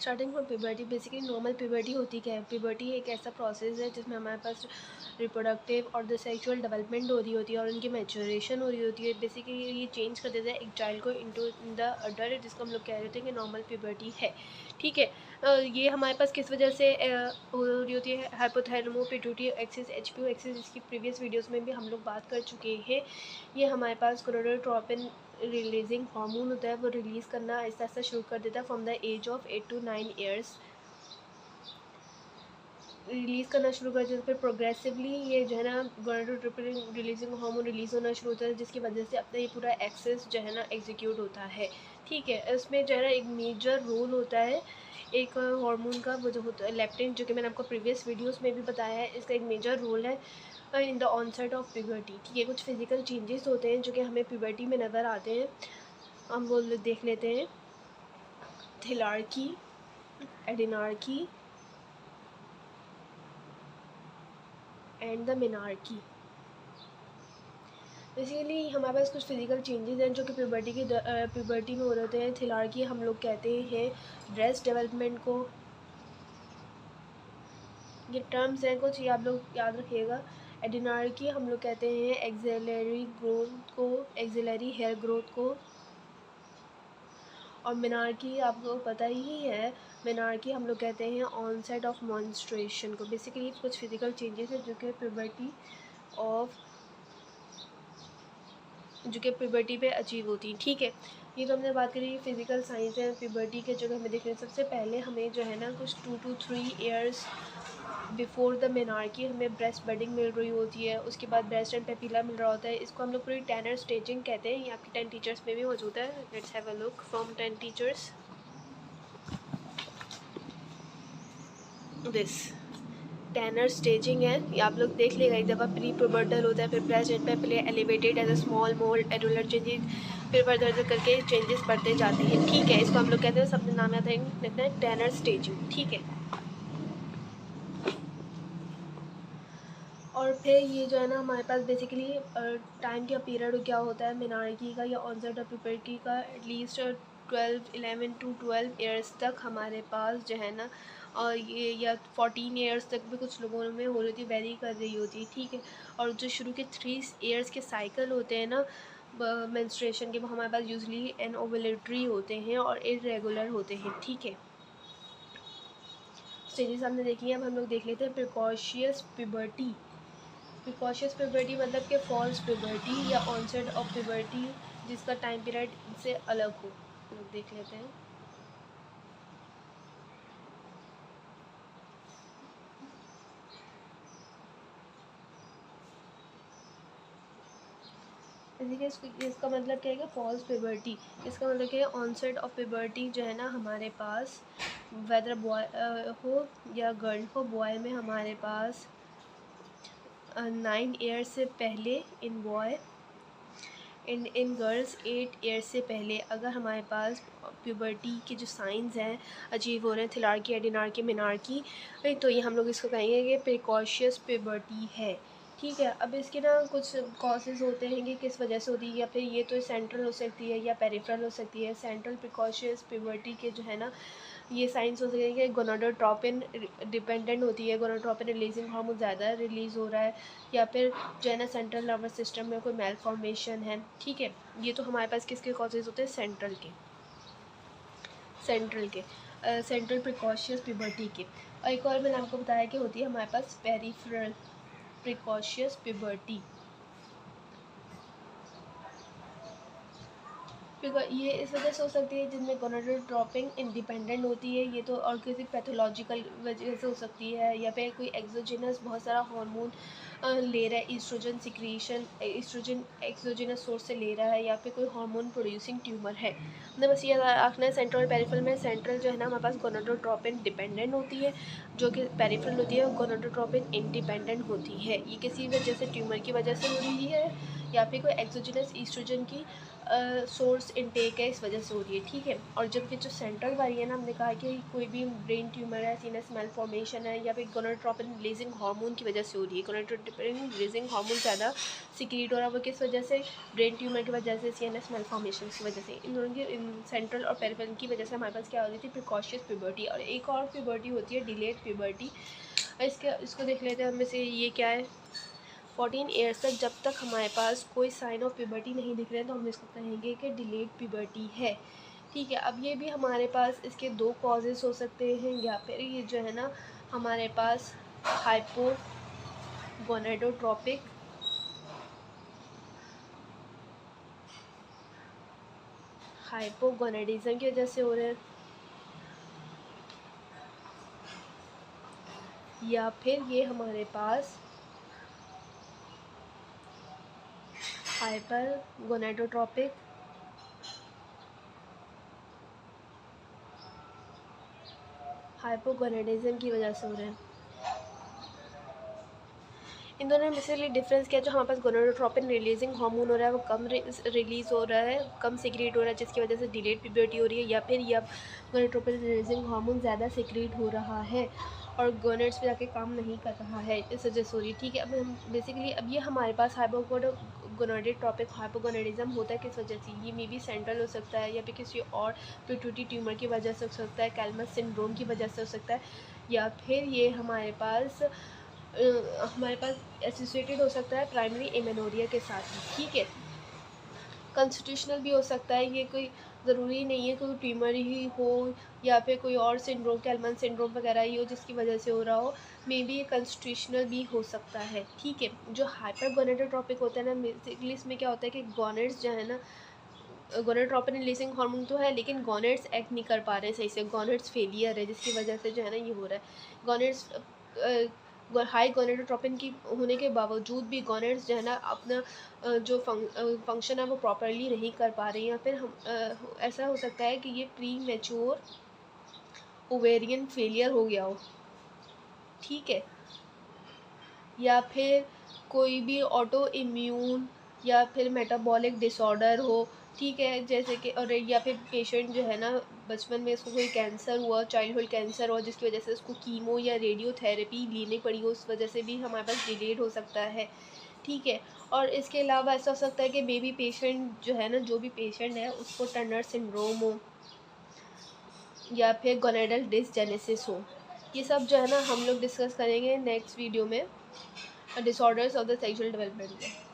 Starting from puberty, basically normal puberty होती क्या है? प्यूबर्टी एक ऐसा प्रोसेस है जिसमें हमारे पास रिप्रोडक्टिव और द सेक्सुअल डेवलपमेंट हो रही होती है और उनकी मैच्योरेशन हो रही होती है। बेसिकली ये चेंज कर देता है एक चाइल्ड को इनटू द अडल्ट, जिसको हम लोग कह रहे थे कि नॉर्मल प्यूबर्टी है। ठीक है। ये हमारे पास किस वजह से हो रही होती है? हाइपोथैलेमो पिट्यूटरी एक्सिस, एचपीओ एक्सिस, इसकी प्रीवियस वीडियोस में भी हम लोग बात कर चुके हैं। ये हमारे पास गोनाडोट्रोपिन रिलीजिंग हार्मोन होता है, वो रिलीज़ करना आहिस्ता आहिस्ता शुरू कर देता है from the age of 8 to 9 years. Release करना शुरू कर देता है, फिर प्रोग्रेसिवली ये जो है ना गोनाडोट्रोपिन रिलीजिंग हार्मोन रिलीज़ होना शुरू होता है, जिसकी वजह से अपना ये पूरा एक्सेस जो है ना एग्जीक्यूट होता है। ठीक है। इसमें जो है ना एक मेजर रोल होता है एक हार्मोन का, वो जो होता है लेप्टिन, जो कि मैंने आपको प्रीवियस वीडियोस में भी बताया है। इसका एक मेजर रोल है in the onset of puberty. ठीक है। कुछ फिजिकल चेंजेस होते हैं जो कि हमें प्यूबर्टी में नज़र आते हैं, हम वो देख लेते हैं। थिलार्की, एडिनार्की एंड द मिनार्की। बेसिकली हमारे पास कुछ फिजिकल चेंजेस हैं जो कि प्यूबर्टी में हो रहे होते हैं। थिलार्की हम लोग कहते हैं ब्रेस्ट डेवलपमेंट को। ये टर्म्स हैं कुछ, ये आप लोग याद रखिएगा। एडिनार्की हम लोग कहते हैं एक्सिलरी ग्रोथ को, एक्सिलरी हेयर ग्रोथ को। और मिनार्की आपको पता ही है, मिनार्की हम लोग कहते हैं ऑनसेट ऑफ मेंस्ट्रुएशन को। बेसिकली कुछ फिजिकल चेंजेस है जो कि प्यूबर्टी पे अचीव होती है। ठीक है। ये तो हमने बात करी फिजिकल साइंस है प्यूबर्टी के, जो हमें देख रहे हैं। सबसे पहले हमें जो है ना कुछ 2 to 3 years before the menarche हमें ब्रेस्ट बडिंग मिल रही होती है, उसके बाद ब्रेस्ट एंड पेपिला मिल रहा होता है। इसको हम लोग पूरी टैनर स्टेजिंग कहते हैं। ये आपकी 10 टीचर्स में भी मौजूद है। Let's have a look from 10 teachers this tenor staging है। ये आप लोग देख लेगा एक दफ़ा। प्री प्यूबर्टल होता है, फिर breast and papilla elevated as a small mound areolar changes, फिर फर्दर करके चेंजेस बढ़ते जाते हैं। ठीक है। इसको हम लोग कहते हैं, सब नाम याद रखना है, टैनर स्टेजिंग। ठीक है। और फिर ये जो है ना हमारे पास बेसिकली टाइम का पीरियड क्या होता है मेनार्की का या ऑनसेट ऑफ प्यूबर्टी का? एटलीस्ट 11 to 12 ईयर्स तक हमारे पास जो है ना, और ये या 14 ईयर्स तक भी कुछ लोगों में हो रही थी, वेरी कर रही होती है। ठीक है। और जो शुरू के 3 ईयर्स के साइकिल होते हैं ना मेंस्ट्रुएशन के, वो हमारे पास यूजली एनओवुलेटरी होते हैं और इरेगुलर होते हैं। ठीक है। स्टेजेस हमने देखी हैं, अब हम लोग देख लेते हैं प्रिकॉशियस प्यूबर्टी। प्रिकॉशियस प्यूबर्टी मतलब कि फॉल्स प्यूबर्टी या ऑनसेट ऑफ प्यूबर्टी, जिसका टाइम पीरियड से अलग हो। लोग देख लेते हैं। इसका मतलब क्या है कि फॉल्स प्यूबर्टी, इसका मतलब क्या है ऑनसेट ऑफ प्यूबर्टी जो है ना हमारे पास, वेदर बॉय हो या गर्ल हो, बॉय में हमारे पास 9 ईयर्स से पहले इन बॉय, इन गर्ल्स 8 ईयर्स से पहले अगर हमारे पास प्यूबर्टी के जो साइंस हैं अचीव हो रहे हैं, थिलार्की, एडिनार्की, मिनार्की, तो ये हम लोग इसको कहेंगे कि प्रिकॉशियस प्यूबर्टी है। ठीक है। अब इसके ना कुछ कॉजेज़ होते हैं कि किस वजह से होती है, या फिर ये तो सेंट्रल हो सकती है या पेरिफेरल हो सकती है। सेंट्रल प्रिकॉशियस प्यूबर्टी के जो है ना ये साइंस हो सकते हैं कि गोनाडोट्रोपिन डिपेंडेंट होती है, गोनाडोट्रोपिन रिलीजिंग हार्मोन ज़्यादा रिलीज़ हो रहा है, या फिर जो है ना सेंट्रल नर्वस सिस्टम में कोई मेल फॉर्मेशन है। ठीक है। ये तो हमारे पास किसके कॉजेज़ होते हैं? सेंट्रल के सेंट्रल प्रिकॉशियस प्यूबर्टी के। और एक और मैंने आपको बताया कि होती है हमारे पास पेरिफेरल प्रिकॉशियस प्यूबर्टी। ये इस वजह से हो सकती है जिनमें गोनाडोट्रोपिन इंडिपेंडेंट होती है, ये तो, और किसी पैथोलॉजिकल वजह से हो सकती है, या फिर कोई एक्सोजिनस बहुत सारा हार्मोन ले रहा है, estrogen secretion, estrogen exogenous source से ले रहा है, या फिर कोई हार्मोन प्रोड्यूसिंग ट्यूमर है। हमने बस ये रखना है सेंट्रल और पेरिफेरल में। सेंट्रल जो है ना हमारे पास गोनाडोट्रोपिन डिपेंडेंट होती है, जो कि पेरिफेरल होती है गोनाडोट्रोपिन इंडिपेंडेंट होती है। ये किसी वजह से ट्यूमर की वजह से हो रही है, या फिर कोई एक्सोजिनस ईस्ट्रोजन की सोर्स इनटेक है, इस वजह से हो रही है, ठीक है। और जबकि जो सेंट्रल वाली है ना, हमने कहा कि कोई भी ब्रेन ट्यूमर है, सीनस मेलफॉर्मेशन है, या फिर गोनाडोट्रोपिन रिलीजिंग हार्मोन की वजह से हो रही है। गोनाडोट्रोपिन रिलीजिंग हार्मोन ज़्यादा सिक्रीट हो रहा है, वो किस वजह से? ब्रेन ट्यूमर की वजह से, सीएनएस मेलफॉर्मेशन की वजह से। इन दोनों की सेंट्रल और पेरिफेरल की वजह से हमारे पास क्या हो रही थी? Precocious puberty. और एक और प्यूबर्टी होती है डिलेड प्यूबर्टी। इसको देख लेते हैं हम में से ये क्या है। 14 ईयर्स तक जब तक हमारे पास कोई साइन ऑफ प्यूबर्टी नहीं दिख रहे हैं तो हम इसको कहेंगे कि डिलेड प्यूबर्टी है, ठीक है। अब ये भी हमारे पास इसके दो कॉजेज़ हो सकते हैं, या फिर ये जो है ना हमारे पास हाइपोगोनाडोट्रोपिक हाइपोगोनाडिज्म की वजह से हो रहे हैं, या फिर ये हमारे पास हाइपरगोनाडोट्रोपिक हाइपोगोनाडिज्म की वजह से हो रहे हैं। इन दोनों में बेसिकली डिफरेंस क्या है? जो हमारे पास गोनाडोट्रोपिन रिलीजिंग हार्मोन हो रहा है वो कम रिलीज़ हो रहा है, कम सिक्रीट हो रहा है, जिसकी वजह से डिलेड प्यूबर्टी हो रही है, या फिर ये अब गोनाडोट्रोपिन रिलीजिंग हार्मोन ज़्यादा सिक्रीट हो रहा है और गोनेट्स पे जाके काम नहीं कर रहा है, इस वजह से हो रही है, ठीक है। अब हम बेसिकली अब ये हमारे पास हाइपोगोनाडोट्रोपिक हाइपोगोनाडिज्म होता है किस वजह से? ये मे बी सेंट्रल हो सकता है, या फिर किसी और पिट्यूटरी ट्यूमर की वजह से हो सकता है, कैल्मस सिंड्रोम की वजह से हो सकता है, या फिर ये हमारे पास एसोसिएटेड हो सकता है प्राइमरी एमेनोरिया के साथ, ठीक है। कॉन्स्टिट्यूशनल भी हो सकता है, ये कोई ज़रूरी नहीं है कोई ट्यूमर ही हो या फिर कोई और सिंड्रोम, कैल्मन सिंड्रोम वगैरह ही हो जिसकी वजह से हो रहा हो, मे बी ये कॉन्स्टिट्यूशनल भी हो सकता है, ठीक है। जो हाइपरगोनाडोट्रोपिक होता है ना, बेसिकली इसमें क्या होता है कि गोनेट्स जो है ना, गोनाडोट्रोपिन रिलीजिंग हार्मोन तो है लेकिन गोनेट्स एक्ट नहीं कर पा रहे सही से, गोनेट्स फेलियर है, जिसकी वजह से जो है ना ये हो रहा है। गोनेट्स हाई गोनाडोट्रोपिन की होने के बावजूद भी गोनेट्स जो है ना अपना जो फंक्शन है वो प्रॉपरली नहीं कर पा रही हैं, या फिर हम ऐसा हो सकता है कि ये प्री मैच्योर ओवेरियन फेलियर हो गया हो, ठीक है, या फिर कोई भी ऑटो इम्यून या फिर मेटाबॉलिक डिसऑर्डर हो, ठीक है, जैसे कि और या फिर पेशेंट जो है ना बचपन में इसको कोई कैंसर हुआ, चाइल्डहुड कैंसर हुआ, जिसकी वजह से उसको कीमो या रेडियोथेरेपी लेनी पड़ी हो, उस वजह से भी हमारे पास डिलेड हो सकता है, ठीक है। और इसके अलावा ऐसा हो सकता है कि बेबी पेशेंट जो है ना, जो भी पेशेंट है उसको टर्नर सिंड्रोम हो या फिर गोनेडल डिसजेनेसिस हो। ये सब जो है ना हम लोग डिस्कस करेंगे नेक्स्ट वीडियो में, disorders of the sexual development में।